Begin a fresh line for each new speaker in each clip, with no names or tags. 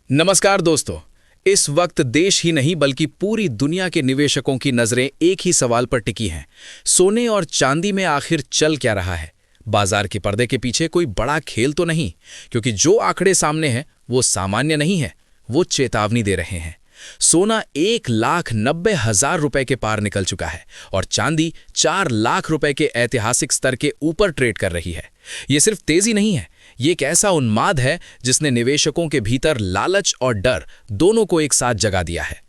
नमस्कार दोस्तों। इस वक्त देश ही नहीं बल्कि पूरी दुनिया के निवेशकों की नजरें एक ही सवाल पर टिकी हैं। सोने और चांदी में आखिर चल क्या रहा है? बाजार के पर्दे के पीछे कोई बड़ा खेल तो नहीं, क्योंकि जो आंकड़े सामने हैं वो सामान्य नहीं है, वो चेतावनी दे रहे हैं। सोना 1,90,000 रुपए के पार निकल चुका है और चांदी 4 लाख रुपए के ऐतिहासिक स्तर के ऊपर ट्रेड कर रही है। ये सिर्फ तेजी नहीं है, ये एक ऐसा उन्माद है जिसने निवेशकों के भीतर लालच और डर दोनों को एक साथ जगा दिया है।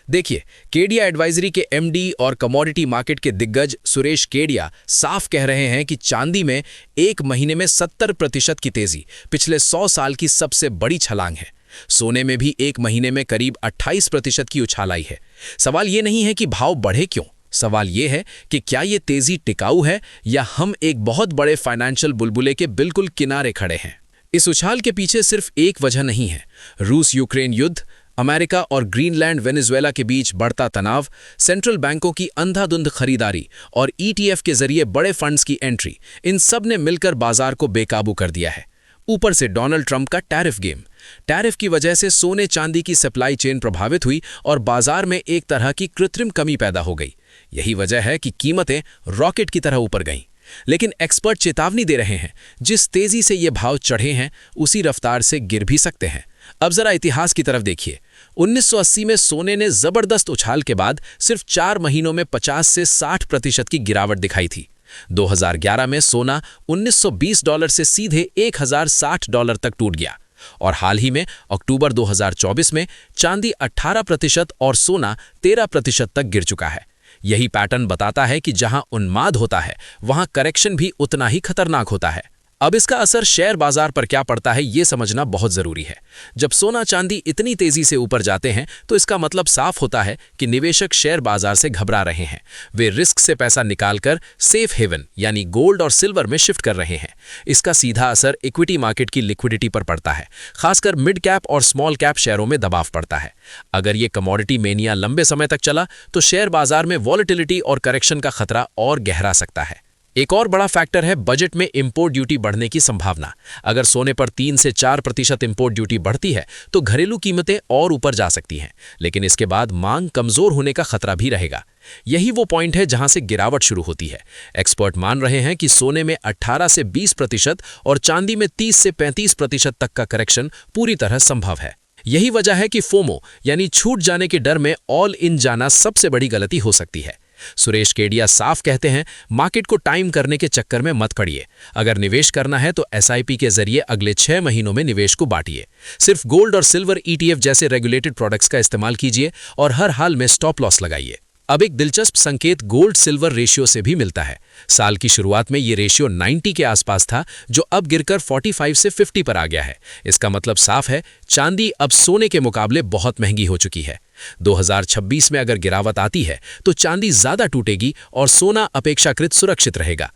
देखिए, केडिया एडवाइजरी के एमडी और कमोडिटी मार्केट के दिग्गज सुरेश केडिया साफ कह रहे हैं कि चांदी में एक महीने में 70% की तेजी पिछले 100 साल की सबसे बड़ी छलांग है। सोने में भी एक महीने में करीब 28% की उछाल आई है। सवाल ये नहीं है कि भाव बढ़े क्यों, सवाल ये है कि क्या ये तेजी टिकाऊ है या हम एक बहुत बड़े फाइनेंशियल बुलबुले के बिल्कुल किनारे खड़े हैं। इस उछाल के पीछे सिर्फ एक वजह नहीं है। रूस यूक्रेन युद्ध, अमेरिका और ग्रीनलैंड वेनेजुएला के बीच बढ़ता तनाव, सेंट्रल बैंकों की अंधाधुंध खरीदारी और ईटीएफ के जरिए बड़े फंड्स की एंट्री, इन सब ने मिलकर बाजार को बेकाबू कर दिया है। ऊपर से डोनाल्ड ट्रंप का टैरिफ गेम। टैरिफ की वजह से सोने चांदी की सप्लाई चेन प्रभावित हुई और बाजार में एक तरह की कृत्रिम कमी पैदा हो गई। यही वजह है कि कीमतें रॉकेट की तरह ऊपर गईं। लेकिन एक्सपर्ट चेतावनी दे रहे हैं, जिस तेजी से ये भाव चढ़े हैं उसी रफ्तार से गिर भी सकते हैं। अब जरा इतिहास की तरफ देखिए। 1980 में सोने ने जबरदस्त उछाल के बाद सिर्फ 4 महीनों में 50 से 60% की गिरावट दिखाई थी। 2011 में सोना $1920 से सीधे $1,060 तक टूट गया और हाल ही में अक्टूबर 2024 में चांदी 18% और सोना 13% तक गिर चुका है। यही पैटर्न बताता है कि जहां उन्माद होता है वहां करेक्शन भी उतना ही खतरनाक होता है। अब इसका असर शेयर बाजार पर क्या पड़ता है ये समझना बहुत जरूरी है। जब सोना चांदी इतनी तेजी से ऊपर जाते हैं तो इसका मतलब साफ होता है कि निवेशक शेयर बाजार से घबरा रहे हैं। वे रिस्क से पैसा निकालकर सेफ हेवन यानी गोल्ड और सिल्वर में शिफ्ट कर रहे हैं। इसका सीधा असर इक्विटी मार्केट की लिक्विडिटी पर पड़ता है। खासकर मिड कैप और स्मॉल कैप शेयरों में दबाव पड़ता है। अगर ये कमोडिटी मेनिया लंबे समय तक चला तो शेयर बाजार में वॉलेटिलिटी और करेक्शन का खतरा और गहरा सकता है। एक और बड़ा फैक्टर है बजट में इंपोर्ट ड्यूटी बढ़ने की संभावना। अगर सोने पर 3 से 4% इंपोर्ट ड्यूटी बढ़ती है तो घरेलू कीमतें और ऊपर जा सकती हैं, लेकिन इसके बाद मांग कमजोर होने का खतरा भी रहेगा। यही वो पॉइंट है जहां से गिरावट शुरू होती है। एक्सपर्ट मान रहे हैं कि सोने में 18 से 20% और चांदी में 30 से 35% तक का करेक्शन पूरी तरह संभव है। यही वजह है कि फोमो यानी छूट जाने के डर में ऑल इन जाना सबसे बड़ी गलती हो सकती है। सुरेश केडिया साफ कहते हैं, मार्केट को टाइम करने के चक्कर में मत पड़िए। अगर निवेश करना है तो एसआईपी के जरिए अगले 6 महीनों में निवेश को बांटिए। सिर्फ गोल्ड और सिल्वर ईटीएफ जैसे रेगुलेटेड प्रोडक्ट्स का इस्तेमाल कीजिए और हर हाल में स्टॉप लॉस लगाइए। अब एक दिलचस्प संकेत गोल्ड सिल्वर रेशियो से भी मिलता है। साल की शुरुआत में ये रेशियो 90 के आसपास था, जो अब गिरकर 45 से 50 पर आ गया है। इसका मतलब साफ है, चांदी अब सोने के मुकाबले बहुत महंगी हो चुकी है। 2026 में अगर गिरावट आती है तो चांदी ज्यादा टूटेगी और सोना अपेक्षाकृत सुरक्षित रहेगा।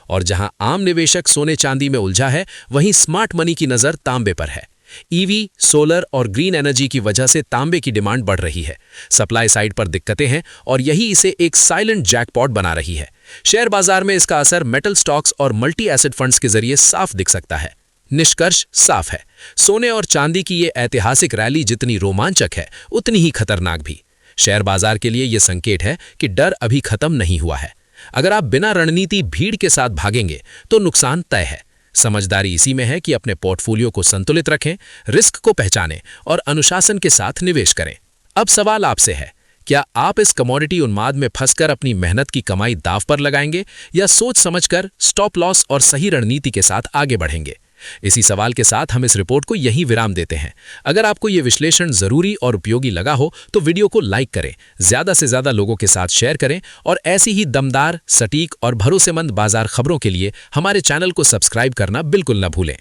और जहां आम निवेशक सोने चांदी में उलझा है, वहीं स्मार्ट मनी की नजर तांबे पर है। ईवी, सोलर और ग्रीन एनर्जी की वजह से तांबे की डिमांड बढ़ रही है। सप्लाई साइड पर दिक्कतें हैं और यही इसे एक साइलेंट जैकपॉट बना रही है। शेयर बाजार में इसका असर मेटल स्टॉक्स और मल्टी एसेट फंड्स के जरिए साफ दिख सकता है। निष्कर्ष साफ है, सोने और चांदी की ये ऐतिहासिक रैली जितनी रोमांचक है उतनी ही खतरनाक भी। शेयर बाजार के लिए ये संकेत है कि डर अभी खत्म नहीं हुआ है। अगर आप बिना रणनीति भीड़ के साथ भागेंगे तो नुकसान तय है। समझदारी इसी में है कि अपने पोर्टफोलियो को संतुलित रखें, रिस्क को पहचानें और अनुशासन के साथ निवेश करें। अब सवाल आपसे है, क्या आप इस कमोडिटी उन्माद में फंसकर अपनी मेहनत की कमाई दांव पर लगाएंगे या सोच समझकर स्टॉप लॉस और सही रणनीति के साथ आगे बढ़ेंगे? इसी सवाल के साथ हम इस रिपोर्ट को यहीं विराम देते हैं। अगर आपको यह विश्लेषण जरूरी और उपयोगी लगा हो तो वीडियो को लाइक करें, ज्यादा से ज्यादा लोगों के साथ शेयर करें और ऐसी ही दमदार, सटीक और भरोसेमंद बाजार खबरों के लिए हमारे चैनल को सब्सक्राइब करना बिल्कुल न भूलें।